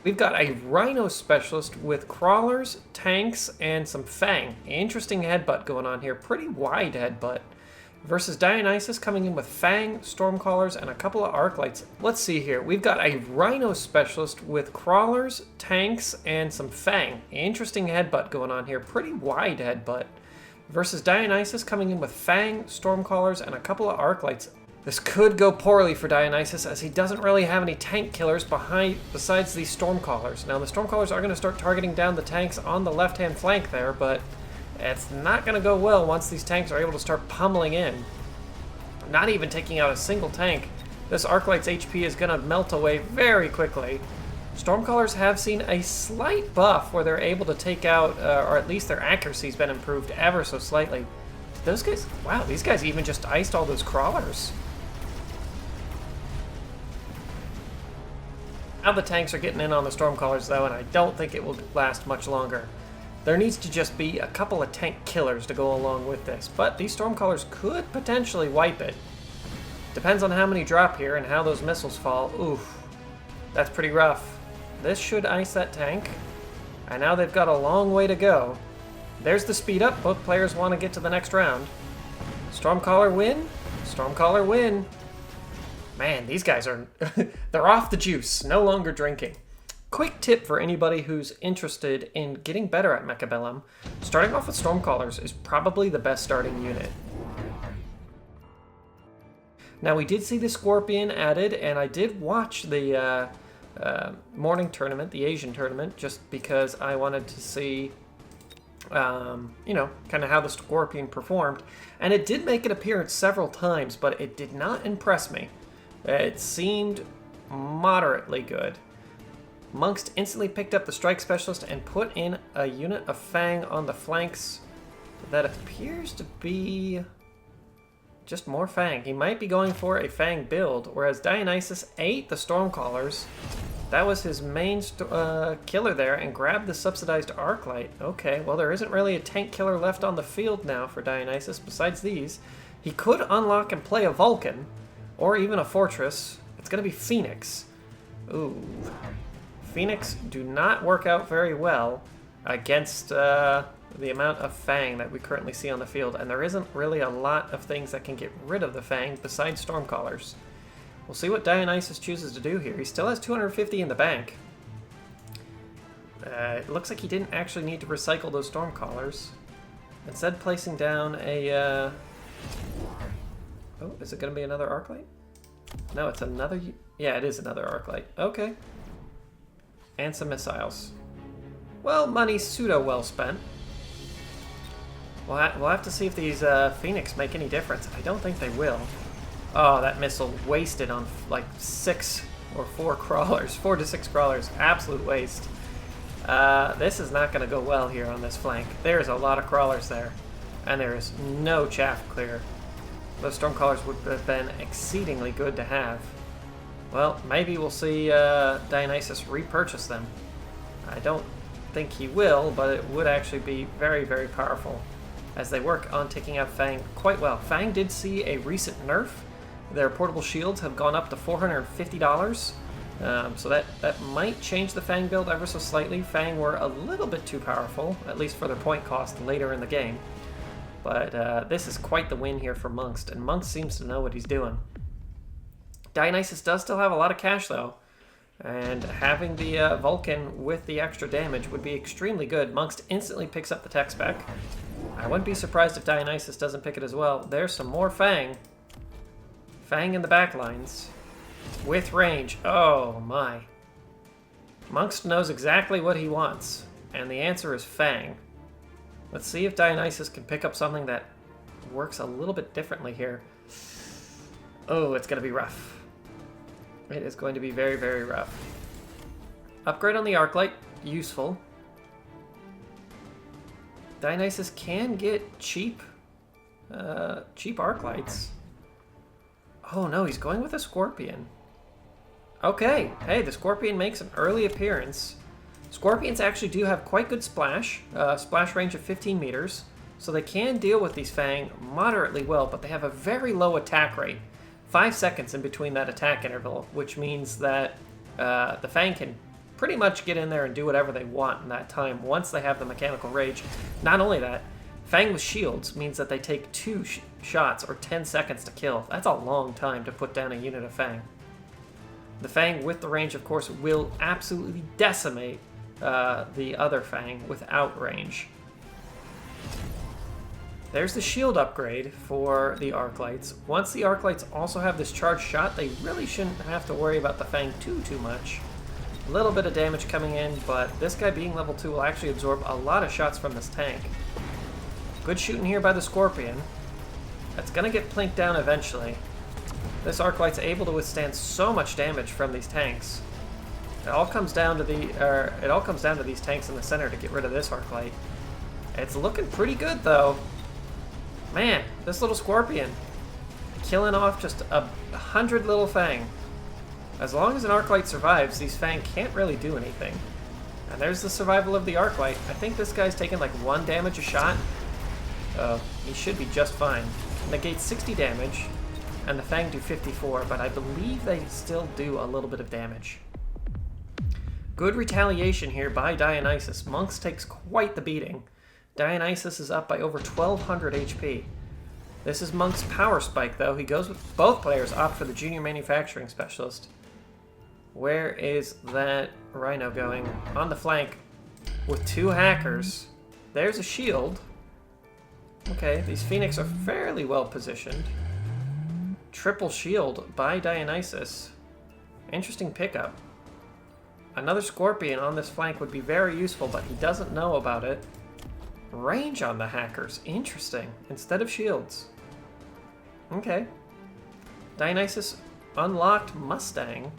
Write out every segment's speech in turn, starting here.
We've got a Rhino Specialist with crawlers, tanks, and some Fang. Interesting headbutt going on here. Pretty wide headbutt. Versus Dionysus coming in with Fang, Stormcallers, and a couple of Arclights. Let's see here. We've got a Rhino Specialist with crawlers, tanks, and some Fang. Interesting headbutt going on here. Pretty wide headbutt. Versus Dionysus coming in with Fang, Stormcallers, and a couple of Arclights. This could go poorly for Dionysus, as he doesn't really have any tank killers besides these Stormcallers. Now, the Stormcallers are going to start targeting down the tanks on the left-hand flank there, but it's not going to go well once these tanks are able to start pummeling in. Not even taking out a single tank. This Arclight's HP is going to melt away very quickly. Stormcallers have seen a slight buff where they're able to take out, or at least their accuracy's been improved ever so slightly. Those guys, wow, these guys even just iced all those crawlers. Now the tanks are getting in on the Stormcallers though, and I don't think it will last much longer. There needs to just be a couple of tank killers to go along with this, but these Stormcallers could potentially wipe it. Depends on how many drop here and how those missiles fall. Oof, that's pretty rough. This should ice that tank, and now they've got a long way to go. There's the speed up. Both players want to get to the next round. Stormcaller win. Stormcaller win. Man, these guys are... they're off the juice. No longer drinking. Quick tip for anybody who's interested in getting better at Mechabellum. Starting off with Stormcallers is probably the best starting unit. Now, we did see the Scorpion added, and I did watch the morning tournament, the Asian tournament, just because I wanted to see... you know, kind of how the Scorpion performed. And it did make an appearance several times, but it did not impress me. It seemed moderately good. Munqst instantly picked up the Strike Specialist and put in a unit of Fang on the flanks that appears to be just more Fang. He might be going for a Fang build, whereas Dionysus ate the Stormcallers. That was his main killer there, and grabbed the subsidized Arclight. Okay, well, there isn't really a tank killer left on the field now for Dionysus besides these. He could unlock and play a Vulcan, or even a Fortress. It's going to be Phoenix. Ooh. Phoenix do not work out very well against the amount of Fang that we currently see on the field, and there isn't really a lot of things that can get rid of the Fang besides Stormcallers. We'll see what Dionysus chooses to do here. He still has 250 in the bank. It looks like he didn't actually need to recycle those Stormcallers. Instead, placing down a... Oh, is it going to be another Arclight? No, it's another... Yeah, it is another Arclight. Okay. And some missiles. Well, money pseudo-well spent. We'll have to see if these Phoenix make any difference. I don't think they will. Oh, that missile wasted on like 6 or 4 crawlers. 4 to 6 crawlers. Absolute waste. This is not going to go well here on this flank. There's a lot of crawlers there. And there is no chaff clear. Those Stormcallers would have been exceedingly good to have. Well, maybe we'll see Dionysus repurchase them. I don't think he will, but it would actually be very, very powerful as they work on taking out Fang quite well. Fang did see a recent nerf. Their portable shields have gone up to $450, so that might change the Fang build ever so slightly. Fang were a little bit too powerful, at least for their point cost later in the game. But this is quite the win here for Munqst, and Munqst seems to know what he's doing. Dionysus does still have a lot of cash, though, and having the Vulcan with the extra damage would be extremely good. Munqst instantly picks up the tech spec. I wouldn't be surprised if Dionysus doesn't pick it as well. There's some more Fang. Fang in the back lines. With range. Oh, my. Munqst knows exactly what he wants, and the answer is Fang. Let's see if Dionysus can pick up something that works a little bit differently here. Oh, it's going to be rough. It is going to be very, very rough. Upgrade on the Arclight. Useful. Dionysus can get cheap Arclights. Oh no, he's going with a Scorpion. Okay, hey, the Scorpion makes an early appearance. Scorpions actually do have quite good splash. Splash range of 15 meters. So they can deal with these Fang moderately well, but they have a very low attack rate. 5 seconds in between that attack interval, which means that the Fang can pretty much get in there and do whatever they want in that time once they have the Mechanical Rage. Not only that, Fang with shields means that they take 2 shots or 10 seconds to kill. That's a long time to put down a unit of Fang. The Fang with the range, of course, will absolutely decimate the other Fang without range. There's the shield upgrade for the Arclights. Once the Arclights also have this charged shot, they really shouldn't have to worry about the Fang too much. A little bit of damage coming in, but this guy being level 2 will actually absorb a lot of shots from this tank. Good shooting here by the Scorpion. That's going to get plinked down eventually. This Arclight's able to withstand so much damage from these tanks. It all comes down to these tanks in the center to get rid of this Arclight. It's looking pretty good though. Man, this little Scorpion killing off just 100 little Fang. As long as an Arclight survives, these Fang can't really do anything. And there's the survival of the Arclight. I think this guy's taking like 1 damage a shot. He should be just fine. Negates 60 damage, and the Fang do 54, but I believe they still do a little bit of damage. Good retaliation here by Dionis. Munqst takes quite the beating. Dionis is up by over 1200 HP. This is Munqst's power spike, though. He goes with both players opt for the Junior Manufacturing Specialist. Where is that Rhino going? On the flank with 2 hackers. There's a shield. Okay, these Phoenix are fairly well positioned. Triple shield by Dionis. Interesting pickup. Another Scorpion on this flank would be very useful, but he doesn't know about it. Range on the hackers. Interesting. Instead of shields. Okay. Dionis unlocked Mustang.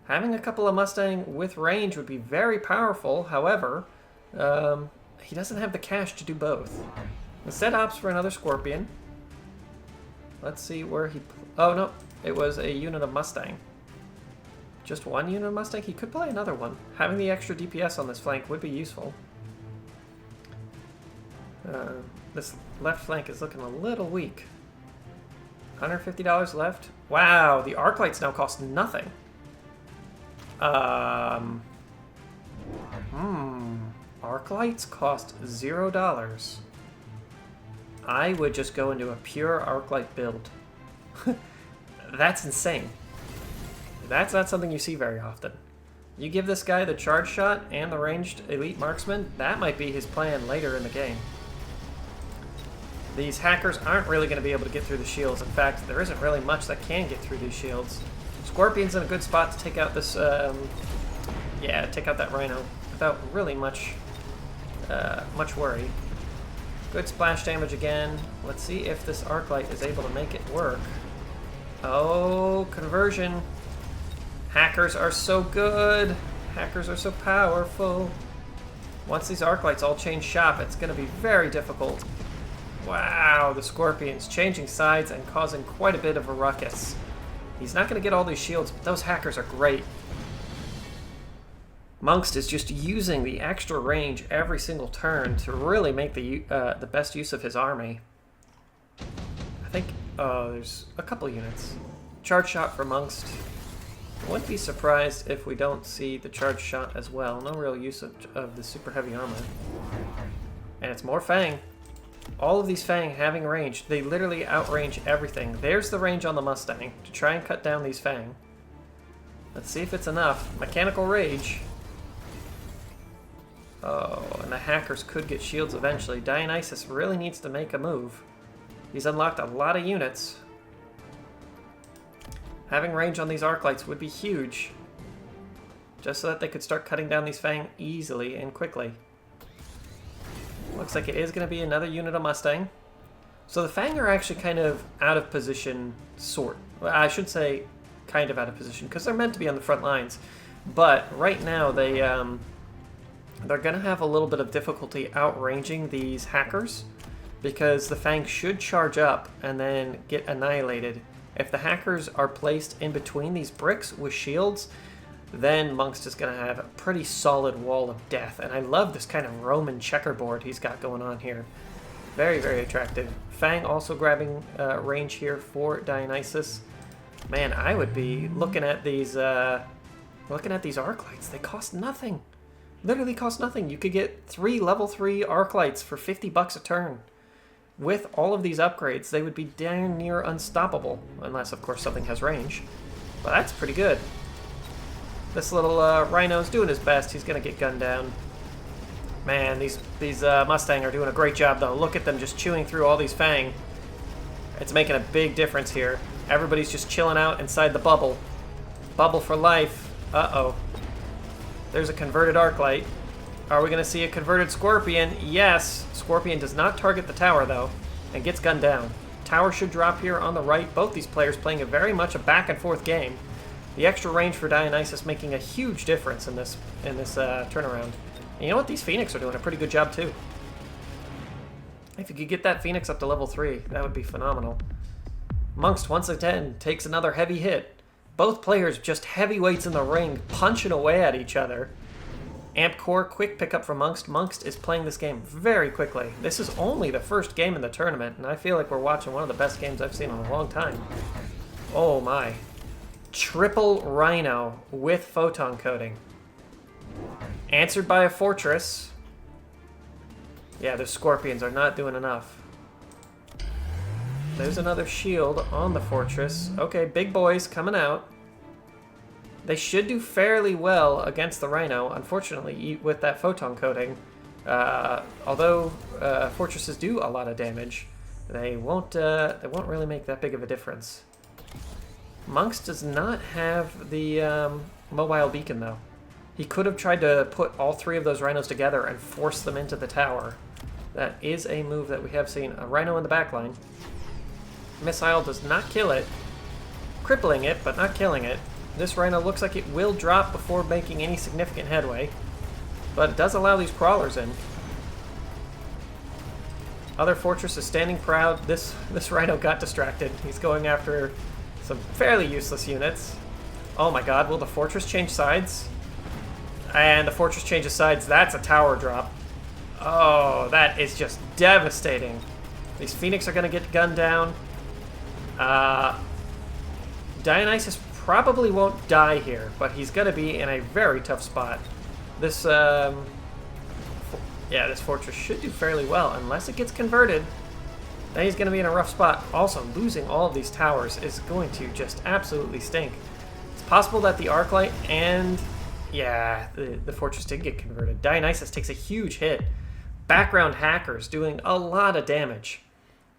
Having a couple of Mustang with range would be very powerful. However, he doesn't have the cash to do both. Instead opts for another Scorpion. Let's see where he... Oh, no. It was a unit of Mustang. Just 1 unit of Mustang? He could play another one. Having the extra DPS on this flank would be useful. This left flank is looking a little weak. $150 left. Wow, the Arclights now cost nothing. Arclights cost $0. I would just go into a pure Arclight build. That's insane. That's not something you see very often. You give this guy the charge shot and the ranged elite marksman, that might be his plan later in the game. These hackers aren't really going to be able to get through the shields. In fact, there isn't really much that can get through these shields. Scorpion's in a good spot to take out this, take out that Rhino without really much worry. Good splash damage again. Let's see if this Arclight is able to make it work. Oh, conversion. Hackers are so good. Hackers are so powerful. Once these Arclights all change shop, it's going to be very difficult. Wow, the Scorpion's changing sides and causing quite a bit of a ruckus. He's not going to get all these shields, but those hackers are great. Munqst is just using the extra range every single turn to really make the best use of his army. I think, there's a couple units. Charge shot for Munqst. I wouldn't be surprised if we don't see the charge shot as well. No real use of the super heavy armor. And it's more Fang. All of these Fang having range, they literally outrange everything. There's the range on the Mustang to try and cut down these Fang. Let's see if it's enough. Mechanical Rage. Oh, and the hackers could get shields eventually. Dionis really needs to make a move. He's unlocked a lot of units. Having range on these Arclights would be huge. Just so that they could start cutting down these Fang easily and quickly. Looks like it is going to be another unit of Mustang. So the Fang are actually kind of out of position, Well, I should say kind of out of position, because they're meant to be on the front lines. But right now, they're going to have a little bit of difficulty outranging these hackers, because the Fang should charge up and then get annihilated. If the hackers are placed in between these bricks with shields, then Munqst is going to have a pretty solid wall of death. And I love this kind of Roman checkerboard he's got going on here. Very, very attractive. Fang also grabbing range here for Dionysus. Man, I would be looking at these arc lights. They cost nothing. Literally cost nothing. You could get 3 level 3 arc lights for $50 a turn. With all of these upgrades, they would be damn near unstoppable. Unless, of course, something has range. But that's pretty good. This little Rhino's doing his best. He's going to get gunned down. Man, these Mustang are doing a great job, though. Look at them just chewing through all these Fang. It's making a big difference here. Everybody's just chilling out inside the bubble. Bubble for life. Uh-oh. There's a converted arc light. Are we going to see a converted Scorpion? Yes. Scorpion does not target the tower, though, and gets gunned down. Tower should drop here on the right. Both these players playing very much a back-and-forth game. The extra range for Dionysus making a huge difference in this turnaround. And you know what? These Phoenix are doing a pretty good job, too. If you could get that Phoenix up to level 3, that would be phenomenal. Munqst, once again, takes another heavy hit. Both players just heavyweights in the ring, punching away at each other. Amp Core, quick pickup from Munqst. Munqst is playing this game very quickly. This is only the first game in the tournament, and I feel like we're watching one of the best games I've seen in a long time. Oh my. Triple Rhino with photon coating. Answered by a Fortress. Yeah, the Scorpions are not doing enough. There's another shield on the Fortress. Okay, big boys coming out. They should do fairly well against the Rhino. Unfortunately, with that photon coating, although Fortresses do a lot of damage, they won't really make that big of a difference. Munqst does not have the mobile beacon, though. He could have tried to put all 3 of those Rhinos together and force them into the tower. That is a move that we have seen. A Rhino in the backline. Missile does not kill it. Crippling it, but not killing it. This Rhino looks like it will drop before making any significant headway. But it does allow these crawlers in. Other Fortress is standing proud. This Rhino got distracted. He's going after some fairly useless units. Oh my god, will the Fortress change sides? And the Fortress changes sides. That's a tower drop. Oh, that is just devastating. These Phoenix are going to get gunned down. Dionysus probably won't die here, but he's going to be in a very tough spot. This, this Fortress should do fairly well, unless it gets converted. Then he's going to be in a rough spot. Also, losing all of these towers is going to just absolutely stink. It's possible that the Arclight and... yeah, the Fortress did get converted. Dionysus takes a huge hit. Background hackers doing a lot of damage.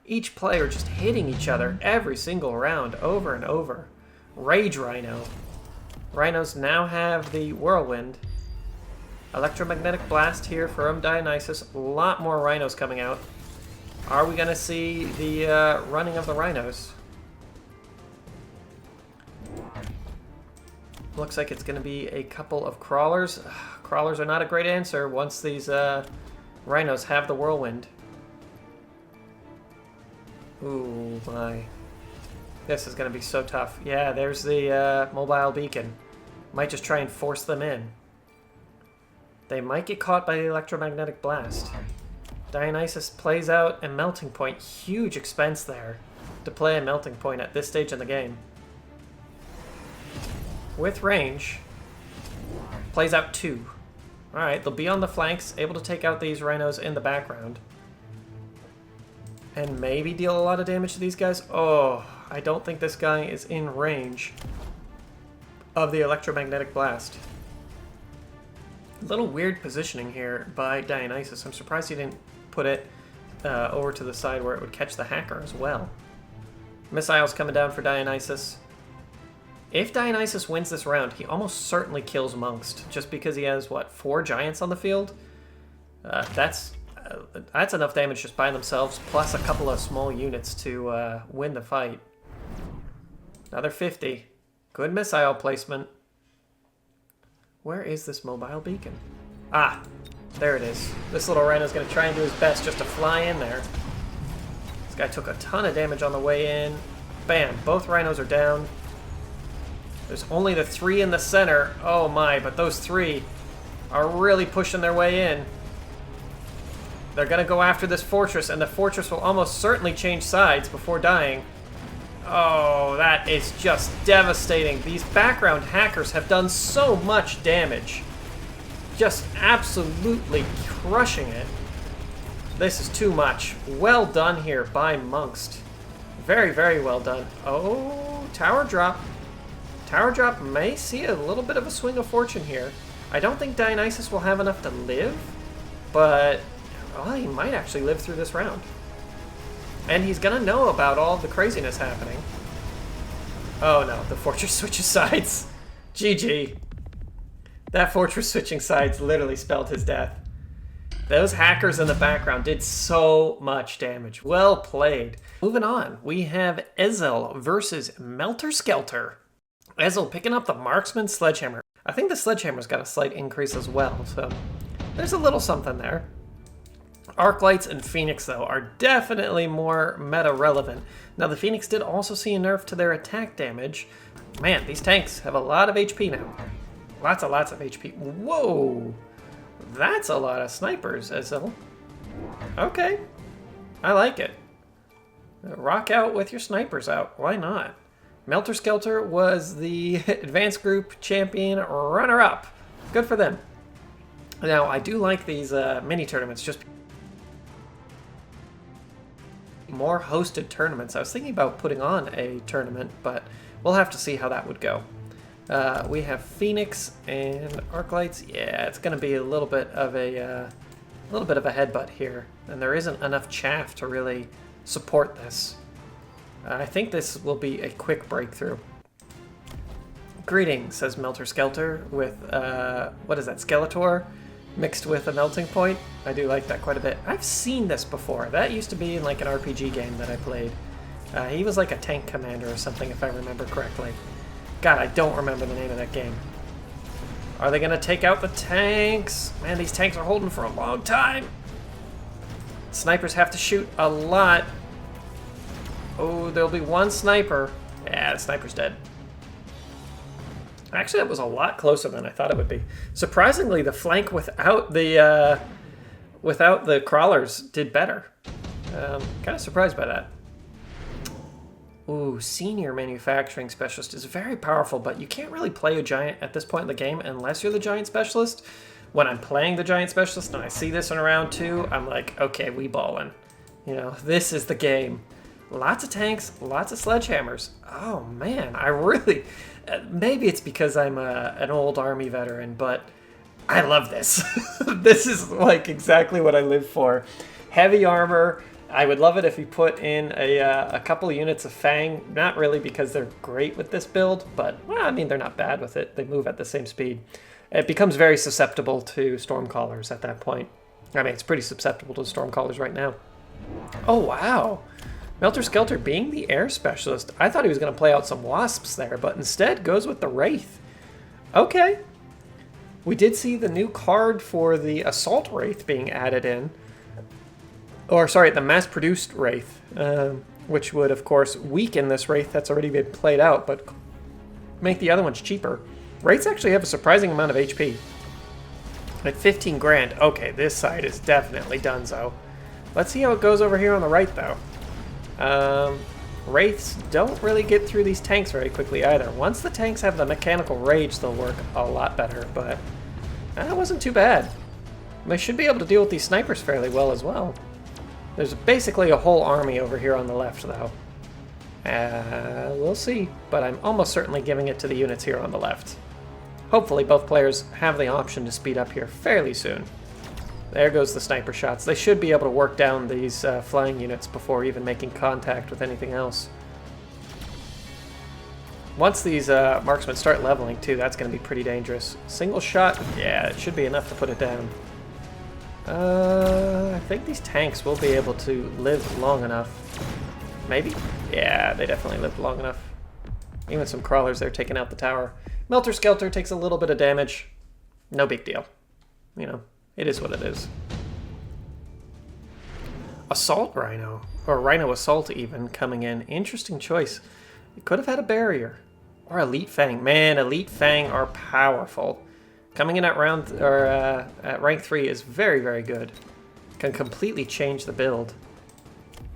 Each player just hitting each other every single round, over and over. Rage Rhino. Rhinos now have the Whirlwind. Electromagnetic Blast here from Dionysus. A lot more Rhinos coming out. Are we going to see the running of the Rhinos? Looks like it's going to be a couple of Crawlers. Crawlers are not a great answer once these Rhinos have the Whirlwind. Ooh, my. This is going to be so tough. Yeah, there's the mobile beacon. Might just try and force them in. They might get caught by the electromagnetic blast. Dionysus plays out a melting point. Huge expense there to play a melting point at this stage in the game. With range, plays out 2. Alright, they'll be on the flanks, able to take out these Rhinos in the background. And maybe deal a lot of damage to these guys. Oh, I don't think this guy is in range of the electromagnetic blast. A little weird positioning here by Dionysus. I'm surprised he didn't put it over to the side where it would catch the hacker as well. Missiles coming down for Dionysus. If Dionysus wins this round, he almost certainly kills Munqst, just because he has, what, 4 giants on the field? That's enough damage just by themselves, plus a couple of small units to win the fight. Another 50. Good missile placement. Where is this mobile beacon? Ah, there it is. This little Rhino's going to try and do his best just to fly in there. This guy took a ton of damage on the way in. Bam, both Rhinos are down. There's only the 3 in the center. Oh my, but those 3 are really pushing their way in. They're going to go after this fortress, and the fortress will almost certainly change sides before dying. Oh, that is just devastating. These background hackers have done so much damage. Just absolutely crushing it. This is too much. Well done here by Munqst. Very, very well done. Oh, tower drop. Tower drop may see a little bit of a swing of fortune here. I don't think Dionysus will have enough to live, but well, he might actually live through this round. And he's gonna know about all the craziness happening. Oh no, the fortress switches sides. GG. That fortress switching sides literally spelled his death. Those hackers in the background did so much damage. Well played. Moving on, we have Ezil versus SKELTOR. Ezil picking up the marksman sledgehammer. I think the sledgehammer's got a slight increase as well, so there's a little something there. Arclights and Phoenix, though, are definitely more meta-relevant. Now, the Phoenix did also see a nerf to their attack damage. Man, these tanks have a lot of HP now. Lots of HP. Whoa! That's a lot of snipers, Ezil. Okay. I like it. Rock out with your snipers out. Why not? SKELTOR was the advanced group champion runner-up. Good for them. Now, I do like these mini tournaments. Just more hosted tournaments. I was thinking about putting on a tournament, but we'll have to see how that would go. We have Phoenix and Arclights. Yeah, it's going to be a little bit of a headbutt here, and there isn't enough chaff to really support this. I think this will be a quick breakthrough. Greetings, says SKELTOR with, what is that, SKELETOR mixed with a melting point. I do like that quite a bit. I've seen this before. That used to be in like an RPG game that I played. He was like a tank commander or something, if I remember correctly. God, I don't remember the name of that game. Are they going to take out the tanks? Man, these tanks are holding for a long time. Snipers have to shoot a lot. Oh, there'll be one sniper. Yeah, the sniper's dead. Actually, that was a lot closer than I thought it would be. Surprisingly, the flank without the crawlers did better. Kind of surprised by that. Ooh, Senior Manufacturing Specialist is very powerful, but you can't really play a Giant at this point in the game unless you're the Giant Specialist. When I'm playing the Giant Specialist and I see this in round 2, I'm like, okay, we ballin'. You know, this is the game. Lots of tanks, lots of sledgehammers. Oh man, I really... maybe it's because I'm an old army veteran, but I love this. This is like exactly what I live for. Heavy armor. I would love it if you put in a couple of units of Fang. Not really because they're great with this build, but well, I mean, they're not bad with it. They move at the same speed. It becomes very susceptible to Stormcallers at that point. I mean, it's pretty susceptible to Stormcallers right now. Oh, wow. SKELTOR being the air specialist. I thought he was going to play out some Wasps there, but instead goes with the Wraith. Okay. We did see the new card for the Assault Wraith being added in. Or, sorry, the mass-produced Wraith, which would, of course, weaken this Wraith that's already been played out, but make the other ones cheaper. Wraiths actually have a surprising amount of HP. At 15 grand. Okay, this side is definitely donezo. Let's see how it goes over here on the right, though. Wraiths don't really get through these tanks very quickly either. Once the tanks have the mechanical rage, they'll work a lot better, but that wasn't too bad. They should be able to deal with these snipers fairly well as well. There's basically a whole army over here on the left, though. We'll see, but I'm almost certainly giving it to the units here on the left. Hopefully both players have the option to speed up here fairly soon. There goes the sniper shots. They should be able to work down these flying units before even making contact with anything else. Once these marksmen start leveling, too, that's going to be pretty dangerous. Single shot, yeah, it should be enough to put it down. I think these tanks will be able to live long enough. Maybe? Yeah, they definitely lived long enough. Even some crawlers there taking out the tower. SKELTOR takes a little bit of damage. No big deal. You know, it is what it is. Assault Rhino, or Rhino Assault even, coming in. Interesting choice. It could have had a barrier. Or Elite Fang. Man, Elite Fang are powerful. Coming in at at rank 3 is very, very good. can completely change the build.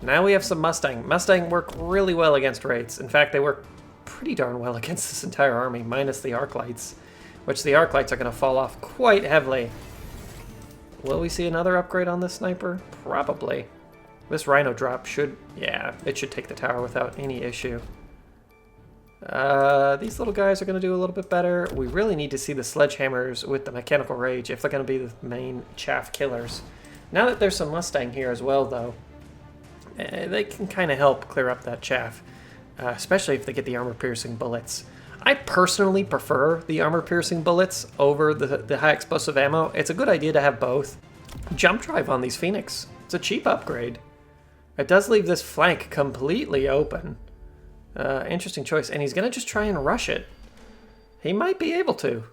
Now we have some Mustang. Mustang work really well against Wraiths. In fact, they work pretty darn well against this entire army, minus the Arc Lights, which the Arc Lights are going to fall off quite heavily. Will we see another upgrade on this sniper? Probably. This Rhino drop should, yeah, it should take the tower without any issue. These little guys are going to do a little bit better. We really need to see the Sledgehammers with the Mechanical Rage if they're going to be the main chaff killers. Now that there's some Mustang here as well, though, they can kind of help clear up that chaff, especially if they get the armor-piercing bullets. I personally prefer the armor-piercing bullets over the high explosive ammo. It's a good idea to have both. Jump drive on these Phoenix. It's a cheap upgrade. It does leave this flank completely open. Interesting choice. And he's going to just try and rush it. He might be able to.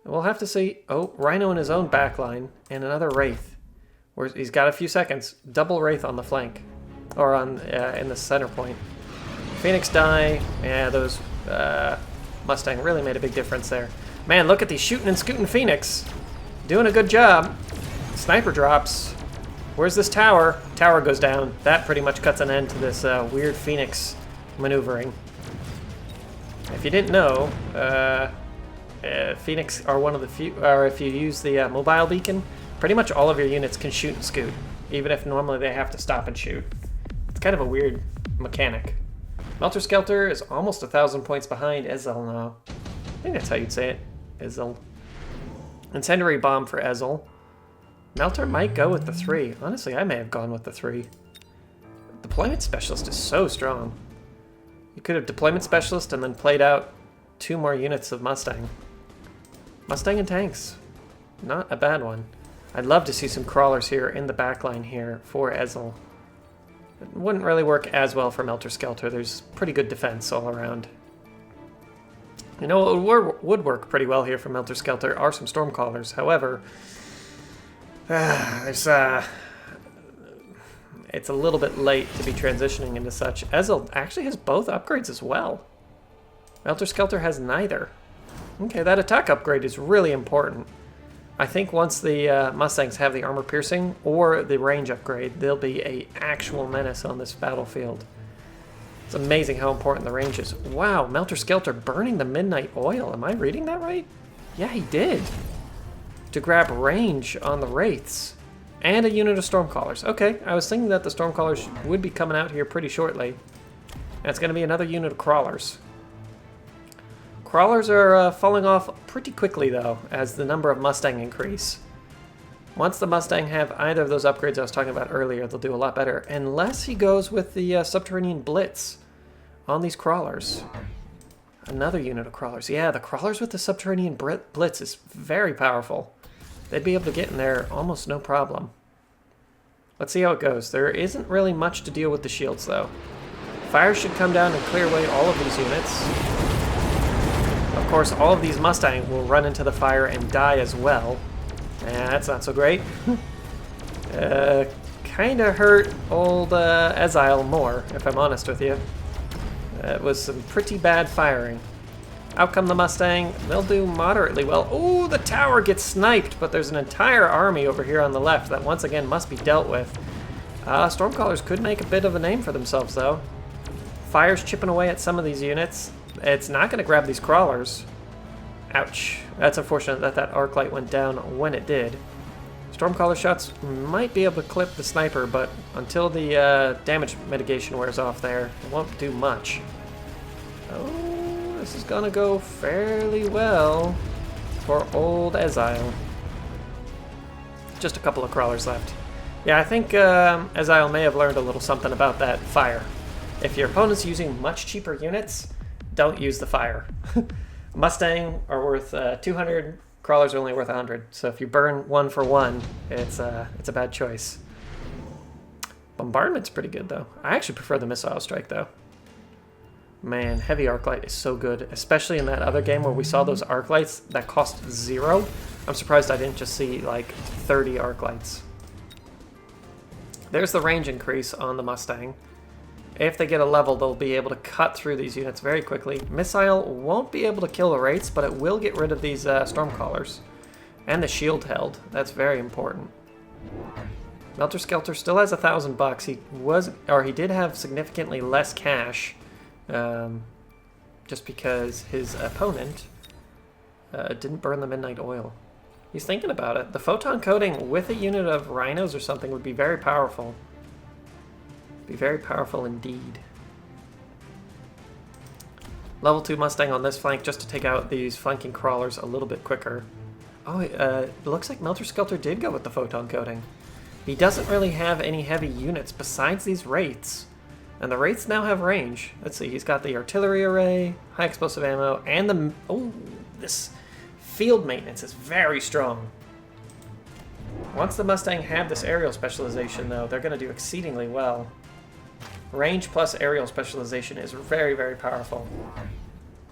We'll have to see. Oh, Rhino in his own backline and another Wraith. He's got a few seconds. Double Wraith on the flank. Or on in the center point. Phoenix die. Yeah, those Mustang really made a big difference there. Man, look at these shooting and scooting Phoenix. Doing a good job. Sniper drops. Where's this tower? Tower goes down. That pretty much cuts an end to this weird Phoenix maneuvering. If you didn't know, Phoenix are one of the few, or if you use the mobile beacon, pretty much all of your units can shoot and scoot, even if normally they have to stop and shoot. It's kind of a weird mechanic. Melter Skelter is almost 1,000 points behind Ezil now. I think that's how you'd say it. Ezil. Incendiary Bomb for Ezil. Melter might go with the 3. Honestly, I may have gone with the 3. Deployment Specialist is so strong. You could have Deployment Specialist and then played out 2 more units of Mustang. Mustang and tanks. Not a bad one. I'd love to see some crawlers here in the backline here for Ezil. It wouldn't really work as well for Melter Skelter. There's pretty good defense all around. You know what would work pretty well here for Melter Skelter are some Stormcallers. However, it's a little bit late to be transitioning into such. Ezil actually has both upgrades as well. Melter Skelter has neither. Okay, that attack upgrade is really important. I think once the Mustangs have the armor piercing or the range upgrade, they'll be an actual menace on this battlefield. It's amazing how important the range is. Wow, Melter Skelter burning the Midnight Oil. Am I reading that right? Yeah, he did. To grab range on the Wraiths. And a unit of Stormcallers. Okay, I was thinking that the Stormcallers would be coming out here pretty shortly. And it's going to be another unit of Crawlers. Crawlers are falling off pretty quickly, though, as the number of Mustang increase. Once the Mustang have either of those upgrades I was talking about earlier, they'll do a lot better. Unless he goes with the Subterranean Blitz on these Crawlers. Another unit of Crawlers. Yeah, the Crawlers with the Subterranean Blitz is very powerful. They'd be able to get in there almost no problem. Let's see how it goes. There isn't really much to deal with the shields, though. Fire should come down and clear away all of these units. Of course, all of these Mustang will run into the fire and die as well. That's not so great. Kinda hurt old Ezil more, if I'm honest with you. It was some pretty bad firing. Out come the Mustang. They'll do moderately well. Ooh, the tower gets sniped, but there's an entire army over here on the left that once again must be dealt with. Stormcallers could make a bit of a name for themselves, though. Fire's chipping away at some of these units. It's not going to grab these Crawlers. Ouch. That's unfortunate that that arc light went down when it did. Stormcaller shots might be able to clip the sniper, but until the damage mitigation wears off there, it won't do much. Oh, this is going to go fairly well for old Ezil. Just a couple of Crawlers left. Yeah, I think Ezil may have learned a little something about that fire. If your opponent's using much cheaper units, don't use the fire. Mustang are worth 200, Crawlers are only worth 100. So if you burn 1 for 1, it's a bad choice. Bombardment's pretty good, though. I actually prefer the Missile Strike, though. Man, Heavy Arc Light is so good, especially in that other game where we saw those Arc Lights that cost 0. I'm surprised I didn't just see, like, 30 Arc Lights. There's the range increase on the Mustang. If they get a level, they'll be able to cut through these units very quickly. Missile won't be able to kill the Wraiths, but it will get rid of these Stormcallers. And the shield held. That's very important. Melter Skelter still has $1,000. He did have significantly less cash, just because his opponent didn't burn the Midnight Oil. He's thinking about it. The photon coating with a unit of rhinos or something would be very powerful. Be very powerful indeed. Level 2 Mustang on this flank just to take out these flanking crawlers a little bit quicker. Oh, it looks like Melter Skelter did go with the photon coating. He doesn't really have any heavy units besides these Wraiths. And the Wraiths now have range. Let's see, he's got the artillery array, high explosive ammo, and the... Oh, this field maintenance is very strong. Once the Mustang have this aerial specialization, though, they're going to do exceedingly well. Range plus aerial specialization is very, very powerful.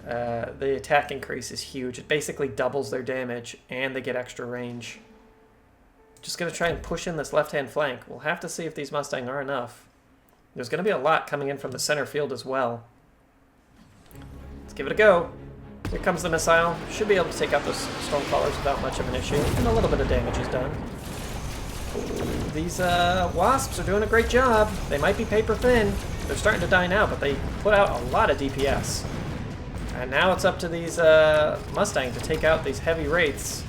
The attack increase is huge. It basically doubles their damage, and they get extra range. Just going to try and push in this left-hand flank. We'll have to see if these Mustang are enough. There's going to be a lot coming in from the center field as well. Let's give it a go. Here comes the missile. Should be able to take out those Stormcrawlers without much of an issue, and a little bit of damage is done. These Wasps are doing a great job. They might be paper thin. They're starting to die now, but they put out a lot of DPS. And now it's up to these Mustang to take out these heavy Wraiths.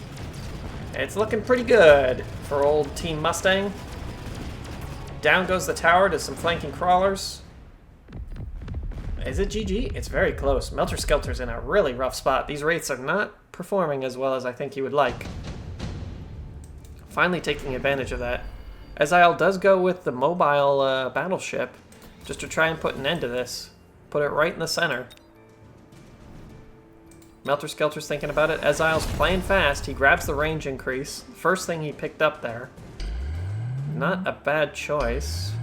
It's looking pretty good for old Team Mustang. Down goes the tower to some flanking crawlers. Is it GG? It's very close. Melter Skelter's in a really rough spot. These Wraiths are not performing as well as I think he would like. Finally taking advantage of that. Ezil does go with the mobile battleship just to try and put an end to this. Put it right in the center. Melter Skelter's thinking about it. Ezil's playing fast. He grabs the range increase. First thing he picked up there. Not a bad choice.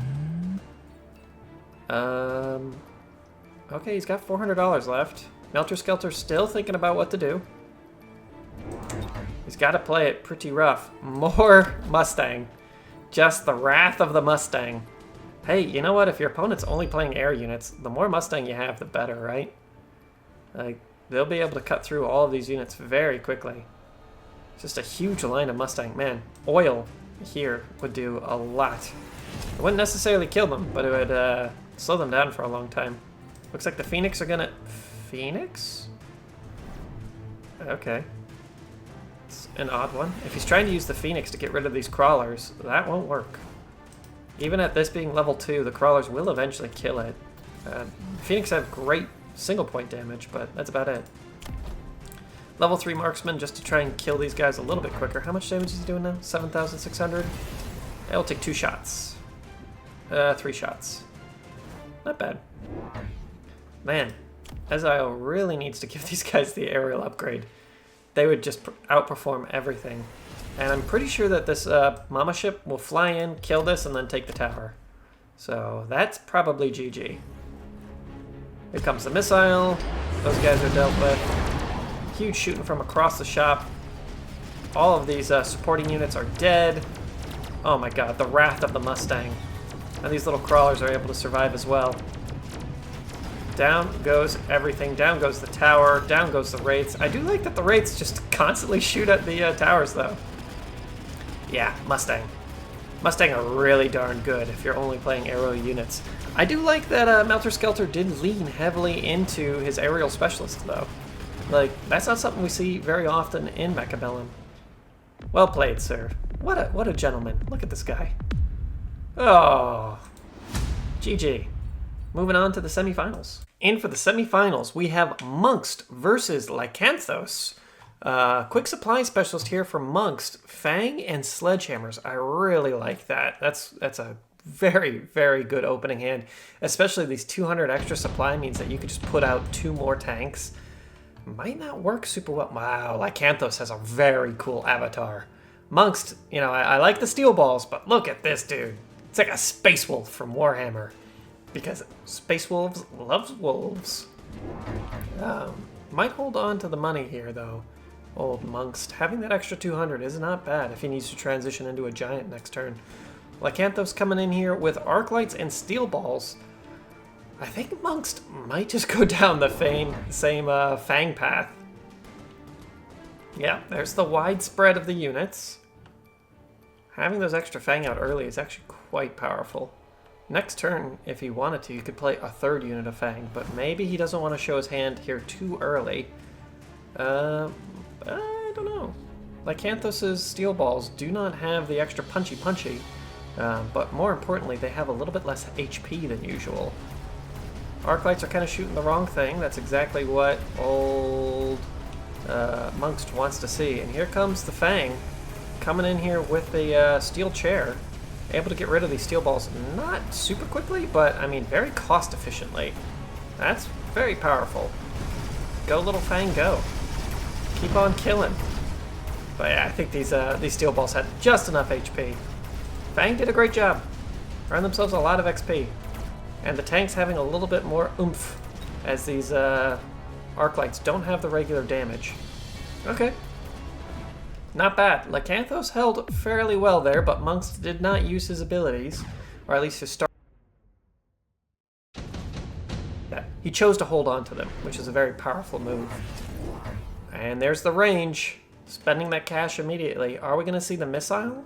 Okay, he's got $400 left. Melter Skelter's still thinking about what to do. He's got to play it pretty rough. More Mustang. Just the wrath of the Mustang. Hey, you know what? If your opponent's only playing air units, the more Mustang you have, the better, right? Like, they'll be able to cut through all of these units very quickly. Just a huge line of Mustang. Man, oil here would do a lot. It wouldn't necessarily kill them, but it would slow them down for a long time. Looks like the Phoenix are gonna... Phoenix? Okay. It's an odd one. If he's trying to use the Phoenix to get rid of these crawlers, that won't work. Even at this being level 2, the crawlers will eventually kill it. Phoenix have great single point damage, but that's about it. Level 3 marksman just to try and kill these guys a little bit quicker. How much damage is he doing now? 7,600? It'll take 2 shots. 3 shots. Not bad. Man, Ezil really needs to give these guys the aerial upgrade. They would just outperform everything. And I'm pretty sure that this Mama ship will fly in, kill this, and then take the tower. So that's probably GG. Here comes the missile. Those guys are dealt with. Huge shooting from across the shop. All of these supporting units are dead. Oh my god, the wrath of the Mustang. And these little crawlers are able to survive as well. Down goes everything. Down goes the tower. Down goes the Wraiths. I do like that the Wraiths just constantly shoot at the towers, though. Yeah, Mustang. Mustang are really darn good if you're only playing aerial units. I do like that Melter Skelter did lean heavily into his aerial specialist, though. Like, that's not something we see very often in Mechabellum. Well played, sir. What a gentleman. Look at this guy. Oh. GG. Moving on to the semifinals. And for the semifinals, we have Munqst versus Lykanthos. Quick supply specialist here for Munqst. Fang and sledgehammers. I really like that. That's a very, very good opening hand. Especially these 200 extra supply means that you could just put out 2 more tanks. Might not work super well. Wow, Lykanthos has a very cool avatar. Munqst, you know, I like the steel balls, but look at this dude. It's like a space wolf from Warhammer. Because Space Wolves loves wolves. Might hold on to the money here, though. Old Munqst. Having that extra 200 is not bad if he needs to transition into a giant next turn. Lykanthos coming in here with arc lights and steel balls. I think Munqst might just go down the same Fang path. Yeah, there's the wide spread of the units. Having those extra Fang out early is actually quite powerful. Next turn, if he wanted to, you could play a third unit of Fang, but maybe he doesn't want to show his hand here too early. I don't know. Lykanthos' Steel Balls do not have the extra punchy, but more importantly, they have a little bit less HP than usual. Arclights are kind of shooting the wrong thing. That's exactly what old Munqst wants to see. And here comes the Fang, coming in here with the steel chair, able to get rid of these steel balls not super quickly, but I mean very cost efficiently. That's very powerful. Go little Fang, go. Keep on killing. But yeah, I think these steel balls had just enough HP. Fang did a great job. Earned themselves a lot of XP. And the tank's having a little bit more oomph, as these Arclights don't have the regular damage. Okay. Not bad. Lykanthos held fairly well there, but Munqst did not use his abilities, or at least his start. Yeah, he chose to hold on to them, which is a very powerful move. And there's the range. Spending that cash immediately. Are we going to see the missile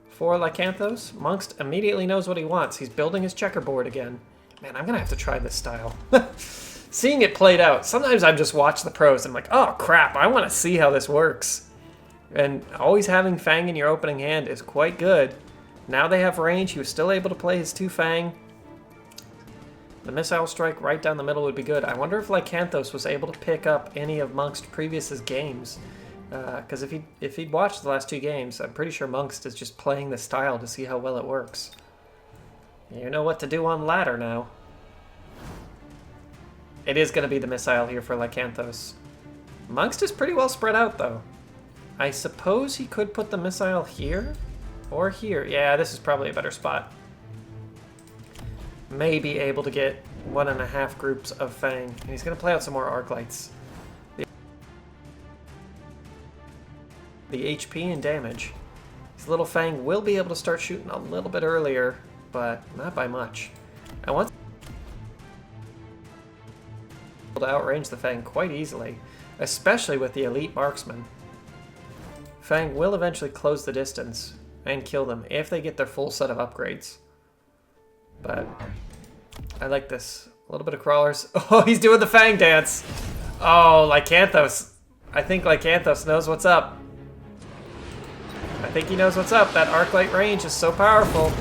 for Lykanthos? Munqst immediately knows what he wants. He's building his checkerboard again. Man, I'm going to have to try this style. Seeing it played out, sometimes I just watch the pros and I'm like, oh crap, I want to see how this works. And always having Fang in your opening hand is quite good. Now they have range. He was still able to play his 2 Fang. The missile strike right down the middle would be good. I wonder if Lykanthos was able to pick up any of Munqst's previous games. Because if he'd watched the last 2 games, I'm pretty sure Munqst is just playing the style to see how well it works. You know what to do on ladder now. It is going to be the missile here for Lykanthos. Munqst is pretty well spread out, though. I suppose he could put the missile here or here. Yeah, this is probably a better spot. Maybe able to get 1.5 groups of Fang. And he's going to play out some more Arclights. The HP and damage. His little Fang will be able to start shooting a little bit earlier, but not by much. I want to outrange the Fang quite easily, especially with the elite marksman. Fang will eventually close the distance and kill them if they get their full set of upgrades. But I like this. A little bit of crawlers. Oh, he's doing the Fang dance. Oh, Lykanthos. I think Lykanthos knows what's up. I think he knows what's up. That Arclight range is so powerful.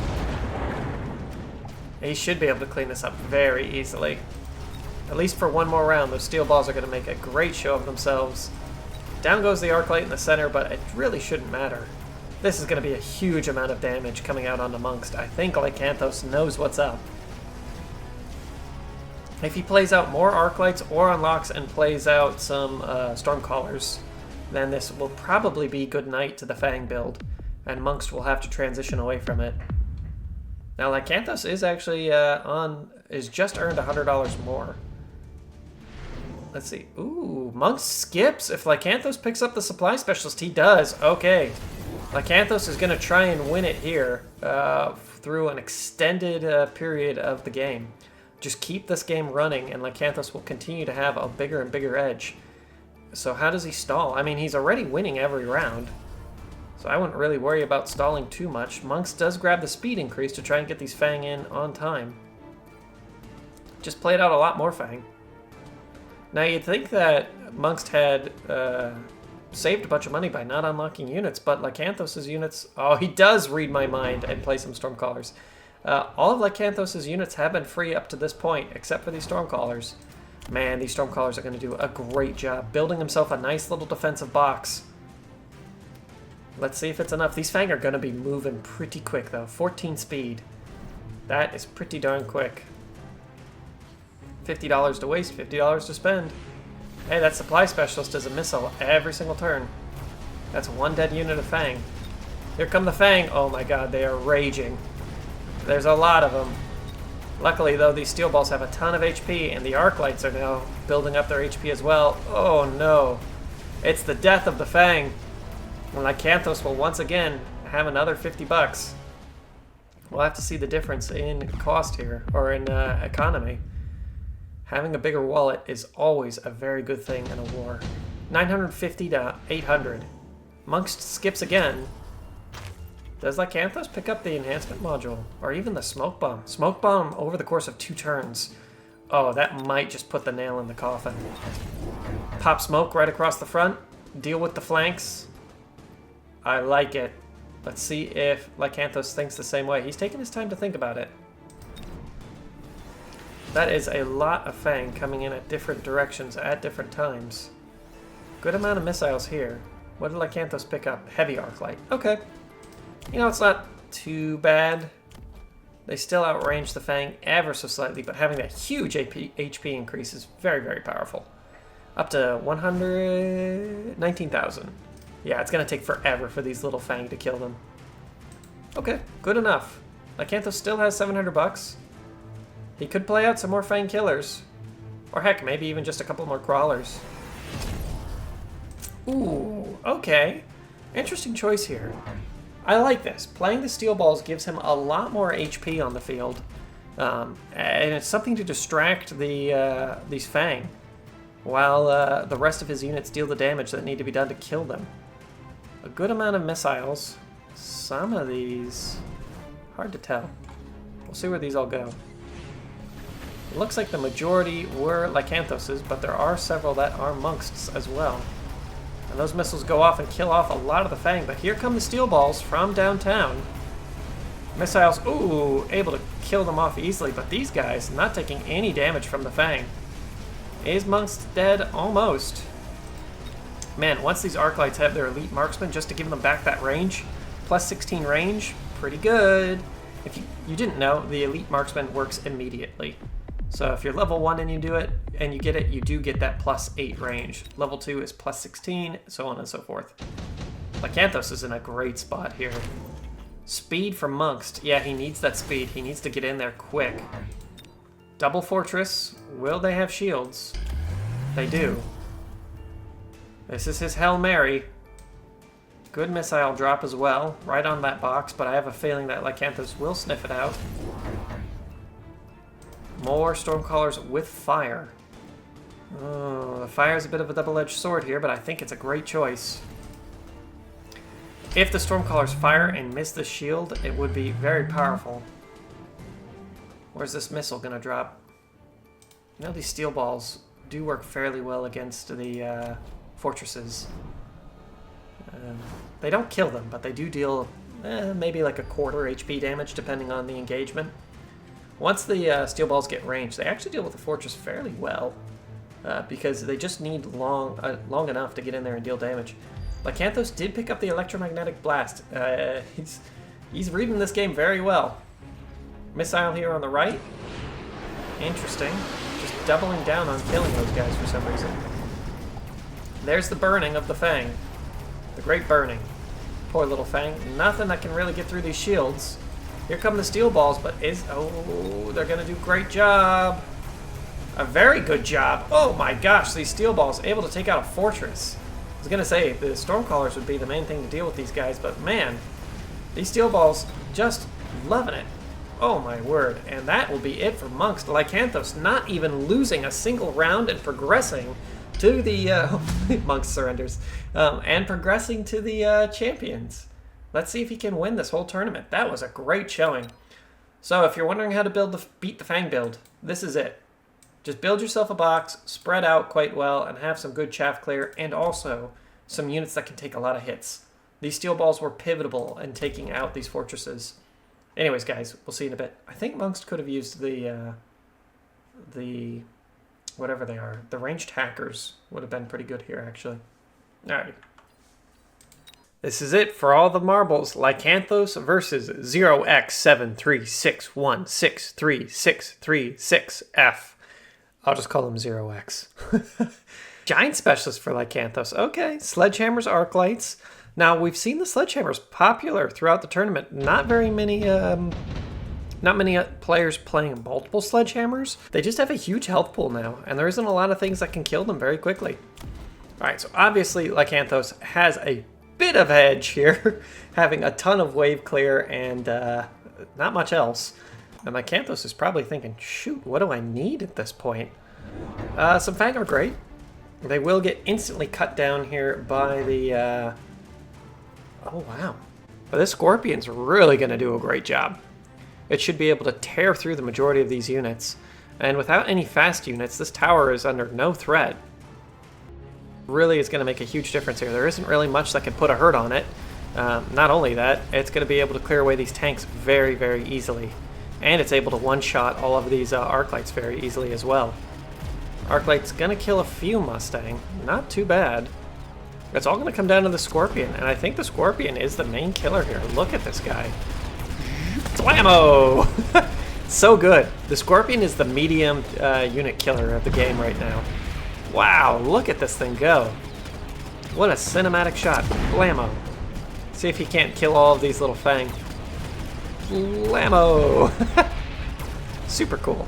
He should be able to clean this up very easily. At least for one more round, those steel balls are going to make a great show of themselves. Down goes the Arclight in the center, but it really shouldn't matter. This is going to be a huge amount of damage coming out onto Munqst. I think Lykanthos knows what's up. If he plays out more Arclights or unlocks and plays out some Stormcallers, then this will probably be good night to the Fang build, and Munqst will have to transition away from it. Now Lykanthos is actually is just earned $100 more. Let's see. Ooh, Munqst skips. If Lykanthos picks up the supply specialist, he does. Okay. Lykanthos is going to try and win it here through an extended period of the game. Just keep this game running, and Lykanthos will continue to have a bigger and bigger edge. So how does he stall? I mean, he's already winning every round, so I wouldn't really worry about stalling too much. Munqst does grab the speed increase to try and get these Fang in on time. Just played out a lot more Fang. Now, you'd think that Munqst had saved a bunch of money by not unlocking units, but Lykanthos' units... Oh, he does read my mind and play some Stormcallers. All of Lykanthos' units have been free up to this point, except for these Stormcallers. Man, these Stormcallers are going to do a great job building himself a nice little defensive box. Let's see if it's enough. These Fang are going to be moving pretty quick, though. 14 speed. That is pretty darn quick. $50 to waste, $50 to spend. Hey, that supply specialist is a missile every single turn. That's one dead unit of Fang. Here come the Fang. Oh my god, they are raging. There's a lot of them. Luckily, though, these steel balls have a ton of HP, and the Arclights are now building up their HP as well. Oh no. It's the death of the Fang. And Lykanthos will once again have another $50. We'll have to see the difference in cost here, or in economy. Having a bigger wallet is always a very good thing in a war. 950 to 800. Munqst skips again. Does Lykanthos pick up the enhancement module? Or even the smoke bomb? Smoke bomb over the course of 2 turns. Oh, that might just put the nail in the coffin. Pop smoke right across the front. Deal with the flanks. I like it. Let's see if Lykanthos thinks the same way. He's taking his time to think about it. That is a lot of Fang coming in at different directions at different times. Good amount of missiles here. What did Lykanthos pick up? Heavy arc light. Okay. You know, it's not too bad. They still outrange the Fang ever so slightly, but having that huge HP increase is very, very powerful. Up to 119,000. Yeah, it's going to take forever for these little Fang to kill them. Okay, good enough. Lykanthos still has 700 bucks. He could play out some more Fang killers. Or heck, maybe even just a couple more crawlers. Ooh, okay. Interesting choice here. I like this. Playing the steel balls gives him a lot more HP on the field. And it's something to distract these Fang, while the rest of his units deal the damage that need to be done to kill them. A good amount of missiles. Some of these... hard to tell. We'll see where these all go. It looks like the majority were Lykanthoses, but there are several that are Munqsts as well. And those missiles go off and kill off a lot of the Fang, but here come the steel balls from downtown. Missiles, ooh, able to kill them off easily, but these guys not taking any damage from the Fang. Is Munqst dead? Almost. Man, once these arc lights have their elite marksman, just to give them back that range, plus 16 range, pretty good. If you didn't know, the elite marksman works immediately. So if you're level 1 and you do it, and you get it, you do get that plus 8 range. Level 2 is plus 16, so on and so forth. Lykanthos is in a great spot here. Speed for Munqst. Yeah, he needs that speed. He needs to get in there quick. Double fortress. Will they have shields? They do. This is his Hail Mary. Good missile drop as well, right on that box, but I have a feeling that Lykanthos will sniff it out. More Stormcallers with fire. Oh, the fire is a bit of a double-edged sword here, but I think it's a great choice. If the Stormcallers fire and miss the shield, it would be very powerful. Where's this missile gonna drop? You know, these steel balls do work fairly well against the fortresses. They don't kill them, but they do deal maybe like a quarter HP damage depending on the engagement. Once the steel balls get range, they actually deal with the fortress fairly well because they just need long enough to get in there and deal damage. Lykanthos did pick up the electromagnetic blast. He's reading this game very well. Missile here on the right. Interesting. Just doubling down on killing those guys for some reason. There's the burning of the Fang. The great burning. Poor little Fang. Nothing that can really get through these shields. Here come the steel balls, but oh, they're gonna do a great job. A very good job. Oh my gosh, these steel balls able to take out a fortress. I was gonna say, the Stormcallers would be the main thing to deal with these guys, but man, these steel balls just loving it. Oh my word, and that will be it for Munqst. Lykanthos not even losing a single round and progressing to the, Munqst surrenders, and progressing to the champions. Let's see if he can win this whole tournament. That was a great showing. So if you're wondering how to beat the Fang build, this is it. Just build yourself a box, spread out quite well, and have some good chaff clear, and also some units that can take a lot of hits. These steel balls were pivotal in taking out these fortresses. Anyways, guys, we'll see you in a bit. I think Munqst could have used the whatever they are. The ranged hackers would have been pretty good here, actually. Alright. This is it for all the marbles. Lykanthos versus 0x7361636636F. I'll just call him 0x. Giant specialist for Lykanthos. Okay, Sledgehammer's arc lights. Now, we've seen the Sledgehammers popular throughout the tournament. Not many players playing multiple Sledgehammers. They just have a huge health pool now, and there isn't a lot of things that can kill them very quickly. Alright, so obviously Lykanthos has a bit of edge here, having a ton of wave clear and not much else. And Lykanthos is probably thinking, shoot, what do I need at this point? Some Fang are great. They will get instantly cut down here by the... oh, wow. But this Scorpion's really going to do a great job. It should be able to tear through the majority of these units. And without any fast units, this tower is under no threat. Really is going to make a huge difference here. There isn't really much that can put a hurt on it. Not only that, it's going to be able to clear away these tanks very, very easily. And it's able to one-shot all of these Arclights very easily as well. Arclight's going to kill a few Mustang. Not too bad. It's all going to come down to the Scorpion, and I think the Scorpion is the main killer here. Look at this guy. Blammo! So good. The Scorpion is the medium unit killer of the game right now. Wow, look at this thing go. What a cinematic shot. Blammo. See if he can't kill all of these little Fang. Blammo! Super cool.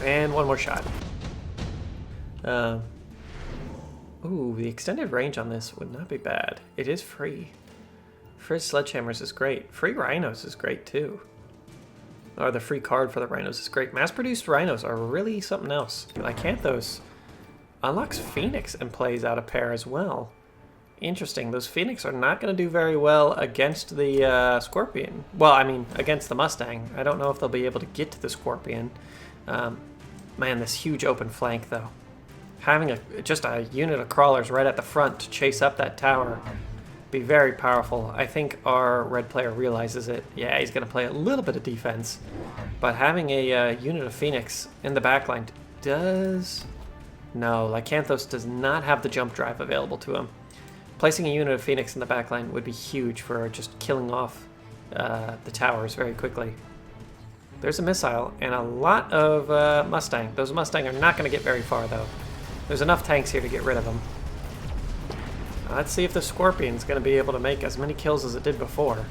And one more shot. Ooh, the extended range on this would not be bad. It is free. Free sledgehammers is great. Free rhinos is great too. Or the free card for the rhinos is great. Mass-produced rhinos are really something else. Lykanthos unlocks Phoenix and plays out a pair as well. Interesting. Those Phoenix are not going to do very well against the Scorpion. Well, I mean, against the Mustang. I don't know if they'll be able to get to the Scorpion. Man, this huge open flank, though. Having just a unit of crawlers right at the front to chase up that tower be very powerful. I think our red player realizes it. Yeah, he's going to play a little bit of defense. But having a unit of Phoenix in the backline does... No, Lykanthos does not have the jump drive available to him. Placing a unit of Phoenix in the backline would be huge for just killing off the towers very quickly. There's a missile and a lot of Mustang. Those Mustang are not going to get very far, though. There's enough tanks here to get rid of them. Let's see if the Scorpion's going to be able to make as many kills as it did before.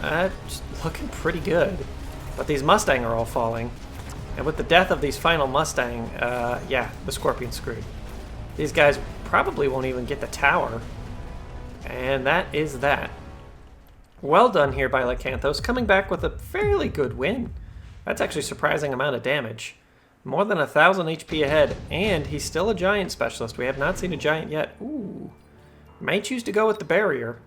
Just looking pretty good. But these Mustang are all falling. And with the death of these final Mustang, yeah, the Scorpion's screwed. These guys probably won't even get the tower. And that is that. Well done here by Lykanthos, coming back with a fairly good win. That's actually a surprising amount of damage. More than 1,000 HP ahead, and he's still a giant specialist. We have not seen a giant yet. Ooh. May choose to go with the barrier.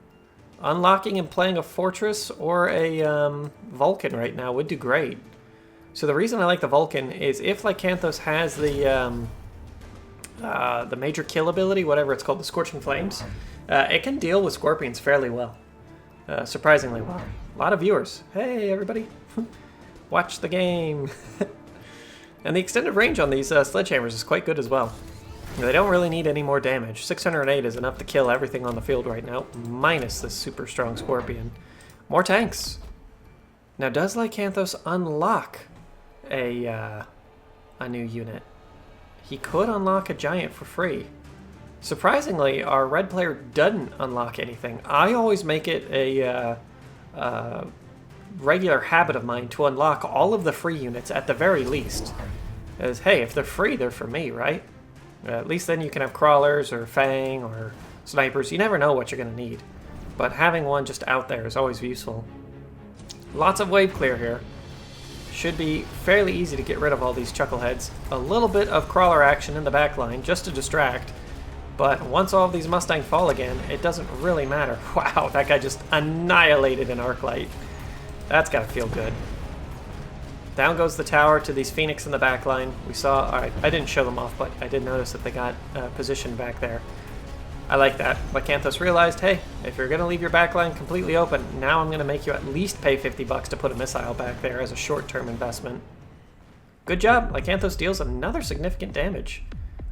Unlocking and playing a fortress or a Vulcan right now would do great. So the reason I like the Vulcan is if Lykanthos has the major kill ability, whatever it's called, the Scorching Flames, it can deal with Scorpions fairly well. Surprisingly well. A lot of viewers. Hey, everybody. Watch the game. And the extended range on these sledgehammers is quite good as well. They don't really need any more damage. 608 is enough to kill everything on the field right now, minus this super strong Scorpion. More tanks. Now, does Lykanthos unlock a new unit? He could unlock a giant for free. Surprisingly, our red player doesn't unlock anything. I always make it a regular habit of mine to unlock all of the free units at the very least. As, hey, if they're free, they're for me, right? At least then you can have crawlers or Fang or snipers. You never know what you're going to need. But having one just out there is always useful. Lots of wave clear here. Should be fairly easy to get rid of all these chuckleheads. A little bit of crawler action in the back line just to distract. But once all of these Mustang fall again, it doesn't really matter. Wow, that guy just annihilated an Arclight. That's got to feel good. Down goes the tower to these Phoenix in the back line. We saw, I didn't show them off, but I did notice that they got positioned back there. I like that. Lykanthos realized, hey, if you're going to leave your back line completely open, now I'm going to make you at least pay 50 bucks to put a missile back there as a short-term investment. Good job. Lykanthos deals another significant damage.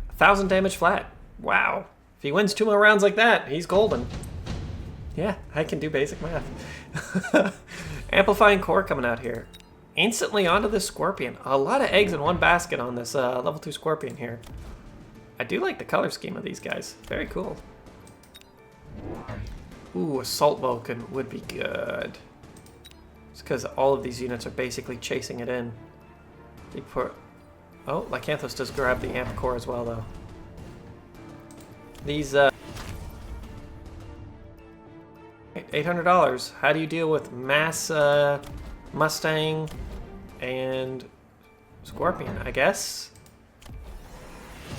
1,000 damage flat. Wow. If he wins 2 more rounds like that, he's golden. Yeah, I can do basic math. Amplifying core coming out here. Instantly onto this Scorpion. A lot of eggs in one basket on this level 2 Scorpion here. I do like the color scheme of these guys. Very cool. Ooh, Assault Vulcan would be good. It's because all of these units are basically chasing it in. Oh, Lykanthos does grab the amp core as well, though. These, $800. How do you deal with mass, Mustang and Scorpion? I guess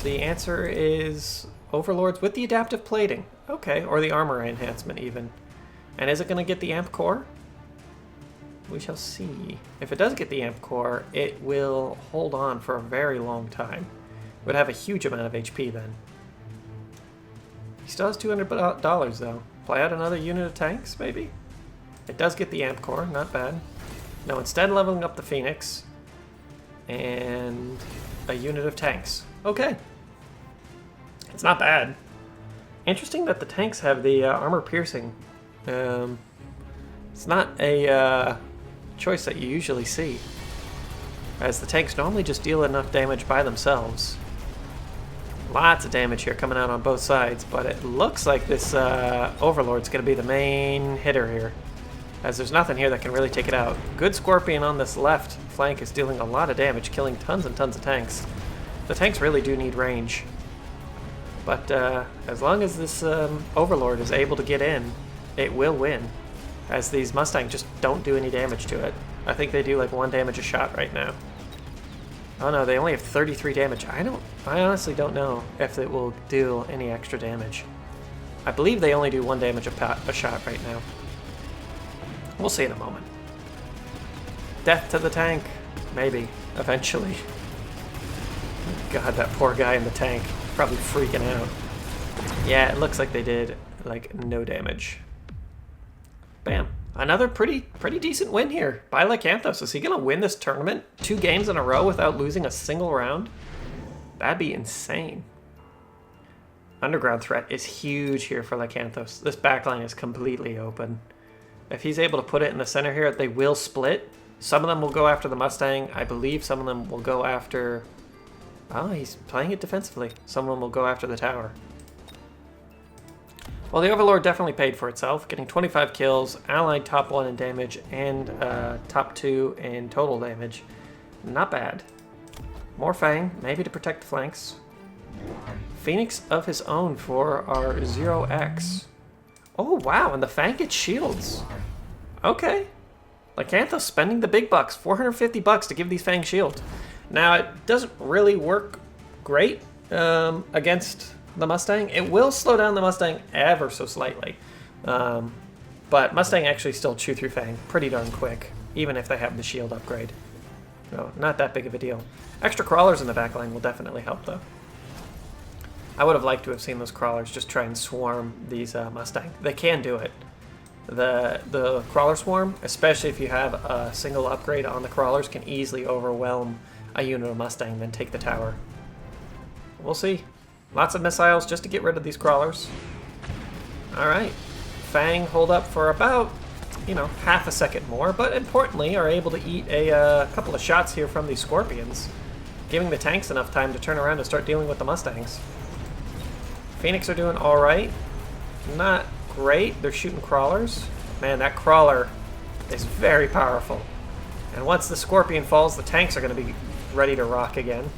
the answer is Overlords with the adaptive plating. Okay, or the armor enhancement even. And is it going to get the amp core? We shall see. If it does get the amp core, it will hold on for a very long time. It would have a huge amount of HP then. He still has $200 though. Play out another unit of tanks, maybe? It does get the amp core, not bad. No, instead leveling up the Phoenix and a unit of tanks. Okay. It's not bad. Interesting that the tanks have the armor piercing. It's not a choice that you usually see, as the tanks normally just deal enough damage by themselves. Lots of damage here coming out on both sides, but it looks like this Overlord's going to be the main hitter here, as there's nothing here that can really take it out. Good Scorpion on this left flank is dealing a lot of damage, killing tons and tons of tanks. The tanks really do need range. But as long as this Overlord is able to get in, it will win, as these Mustangs just don't do any damage to it. I think they do like 1 damage a shot right now. Oh no, they only have 33 damage. I honestly don't know if it will do any extra damage. I believe they only do 1 damage a shot right now. We'll see in a moment. Death to the tank. Maybe. Eventually. God, that poor guy in the tank. Probably freaking out. Yeah, it looks like they did, like, no damage. Bam. Another pretty decent win here by Lykanthos. Is he going to win this tournament 2 games in a row without losing a single round? That'd be insane. Underground threat is huge here for Lykanthos. This backline is completely open. If he's able to put it in the center here, they will split. Some of them will go after the Mustang. I believe some of them will go after... Oh, he's playing it defensively. Some of them will go after the tower. Well, the Overlord definitely paid for itself, getting 25 kills, allied top 1 in damage, and top 2 in total damage. Not bad. More Fang, maybe to protect the flanks. Phoenix of his own for our 0x. Oh, wow, and the Fang gets shields. Okay. Lykanthos spending the big bucks, $450 to give these Fang shields. Now, it doesn't really work great against the Mustang. It will slow down the Mustang ever so slightly. But Mustang actually still chew through Fang pretty darn quick, even if they have the shield upgrade. So, not that big of a deal. Extra crawlers in the backline will definitely help, though. I would have liked to have seen those crawlers just try and swarm these Mustang. They can do it. The crawler swarm, especially if you have a single upgrade on the crawlers, can easily overwhelm a unit of Mustang, then take the tower. We'll see. Lots of missiles just to get rid of these crawlers. Alright. Fang hold up for about, half a second more, but importantly are able to eat a couple of shots here from these Scorpions, giving the tanks enough time to turn around and start dealing with the Mustangs. Phoenix are doing alright. Not great. They're shooting crawlers. Man, that crawler is very powerful. And once the Scorpion falls, the tanks are going to be ready to rock again.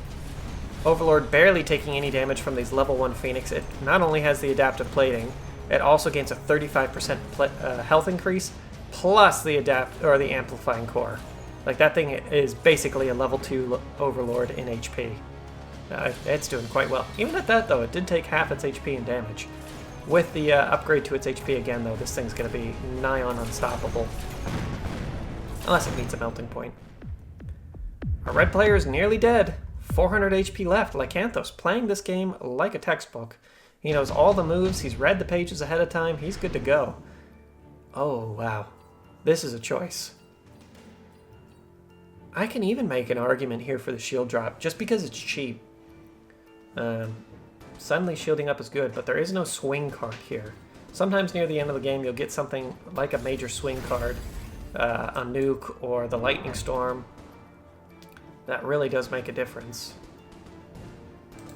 Overlord barely taking any damage from these level 1 Phoenix. It not only has the adaptive plating, it also gains a 35% health increase, plus the amplifying core. Like, that thing is basically a level 2 Overlord in HP. It's doing quite well. Even at that, though, it did take half its HP in damage. With the upgrade to its HP again, though, this thing's going to be nigh on unstoppable. Unless it meets a melting point. Our red player is nearly dead. 400 HP left. Lykanthos playing this game like a textbook. He knows all the moves. He's read the pages ahead of time. He's good to go. Oh, wow. This is a choice. I can even make an argument here for the shield drop, just because it's cheap. Suddenly shielding up is good, but there is no swing card here. Sometimes near the end of the game, you'll get something like a major swing card, a nuke, or the lightning storm. That really does make a difference.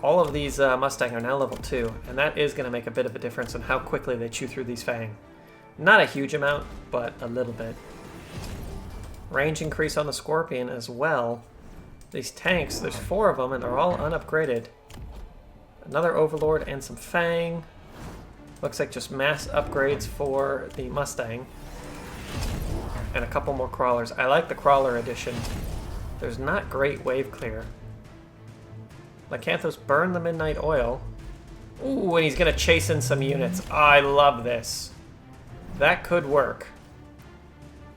All of these Mustang are now level 2, and that is going to make a bit of a difference in how quickly they chew through these Fang. Not a huge amount, but a little bit. Range increase on the Scorpion as well. These tanks, there's 4 of them, and they're all unupgraded. Another Overlord and some Fang. Looks like just mass upgrades for the Mustang. And a couple more crawlers. I like the crawler edition. There's not great wave clear. Lykanthos burned the Midnight Oil. Ooh, and he's going to chase in some units. I love this. That could work.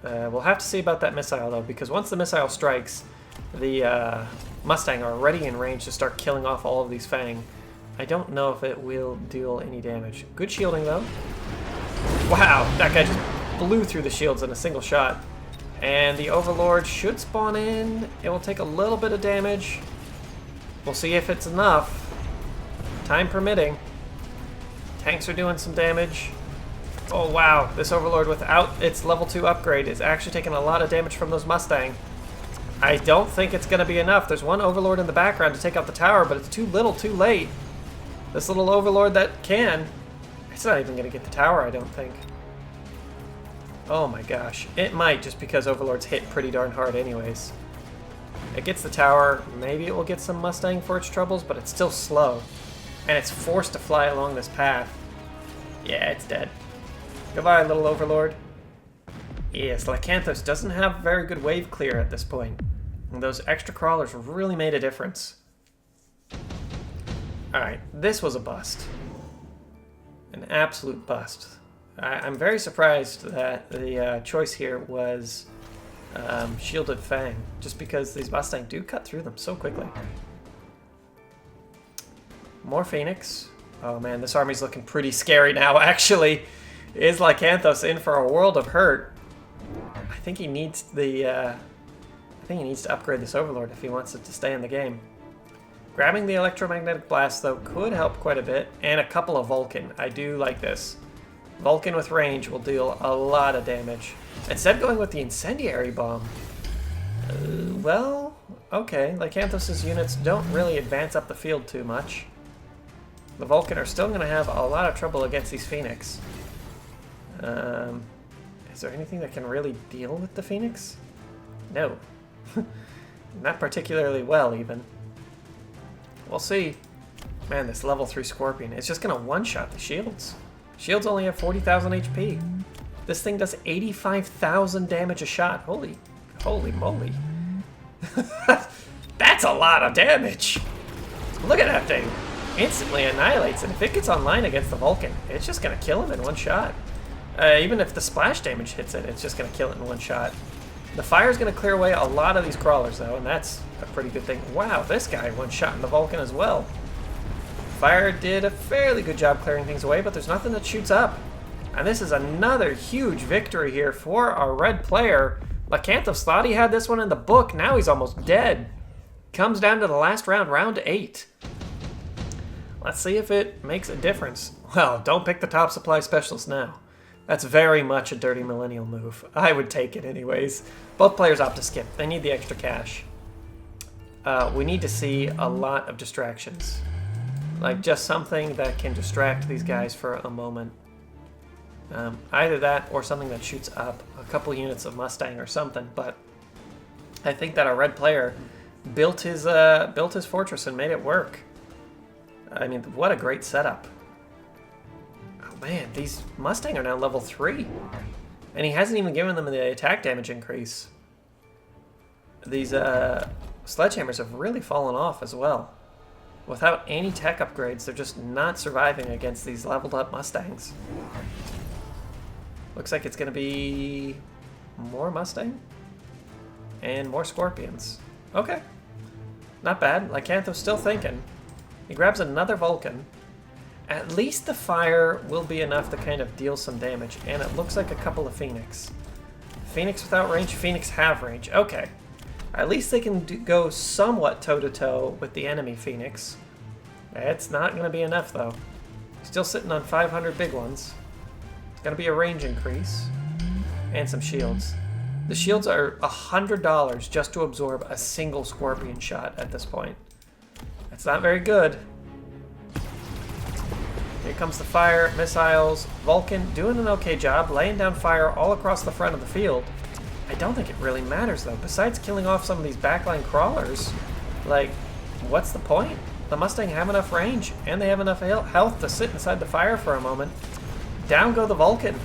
We'll have to see about that missile, though, because once the missile strikes, the Mustang are already in range to start killing off all of these Fang. I don't know if it will deal any damage. Good shielding, though. Wow, that guy just blew through the shields in a single shot. And the Overlord should spawn in. It will take a little bit of damage. We'll see if it's enough. Time permitting. Tanks are doing some damage. Oh wow, this Overlord without its level 2 upgrade is actually taking a lot of damage from those Mustang. I don't think it's going to be enough. There's one Overlord in the background to take out the tower, but it's too little too late. This little Overlord that can, it's not even going to get the tower, I don't think. Oh my gosh. It might, just because Overlords hit pretty darn hard anyways. It gets the tower. Maybe it will get some Mustang for its troubles, but it's still slow. And it's forced to fly along this path. Yeah, it's dead. Goodbye, little Overlord. Yes, Lykanthos doesn't have very good wave clear at this point. And those extra crawlers really made a difference. Alright, this was a bust. An absolute bust. I'm very surprised that the choice here was Shielded Fang, just because these Mustang do cut through them so quickly. More Phoenix. Oh man, this army's looking pretty scary now, actually. Is Lykanthos in for a world of hurt? I think he needs the I think he needs to upgrade this Overlord if he wants it to stay in the game. Grabbing the electromagnetic blast though could help quite a bit, and a couple of Vulcan. I do like this. Vulcan with range will deal a lot of damage. Instead going with the incendiary bomb. Well, okay. Lykanthos' units don't really advance up the field too much. The Vulcan are still going to have a lot of trouble against these Phoenix. Is there anything that can really deal with the Phoenix? No. Not particularly well, even. We'll see. Man, this level 3 Scorpion is just going to one-shot the shields. Shields only have 40,000 HP. This thing does 85,000 damage a shot. Holy moly. That's a lot of damage. Look at that thing. Instantly annihilates, and if it gets online against the Vulcan, it's just going to kill him in one shot. Even if the splash damage hits it, it's just going to kill it in one shot. The fire's going to clear away a lot of these crawlers, though, and that's a pretty good thing. Wow, this guy one-shot in the Vulcan as well. Fire did a fairly good job clearing things away, but there's nothing that shoots up. And this is another huge victory here for our red player. Lykanthos thought he had this one in the book. Now he's almost dead. Comes down to the last round, round 8. Let's see if it makes a difference. Well, don't pick the top supply specialist now. That's very much a dirty millennial move. I would take it anyways. Both players opt to skip. They need the extra cash. We need to see a lot of distractions. Like just something that can distract these guys for a moment. Either that or something that shoots up a couple units of Mustang or something. But I think that our red player built his fortress and made it work. I mean, what a great setup. Oh man, these Mustang are now level 3. And he hasn't even given them the attack damage increase. These sledgehammers have really fallen off as well. Without any tech upgrades, they're just not surviving against these leveled up Mustangs. Looks like it's going to be more Mustang and more Scorpions. Okay. Not bad. Lykanthos still thinking. He grabs another Vulcan. At least the fire will be enough to kind of deal some damage, and it looks like a couple of Phoenix. Phoenix without range, Phoenix have range. Okay. At least they can go somewhat toe-to-toe with the enemy Phoenix. It's not going to be enough, though. Still sitting on 500 big ones. It's going to be a range increase. And some shields. The shields are $100 just to absorb a single Scorpion shot at this point. That's not very good. Here comes the fire, missiles, Vulcan doing an okay job, laying down fire all across the front of the field. I don't think it really matters, though. Besides killing off some of these backline crawlers, like, what's the point? The Mustang have enough range, and they have enough health to sit inside the fire for a moment. Down go the Vulcan,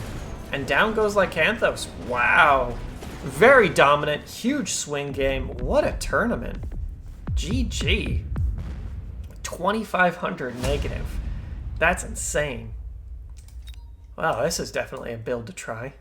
and down goes Lykanthos. Wow. Very dominant, huge swing game. What a tournament. GG. 2,500 negative. That's insane. Wow, this is definitely a build to try.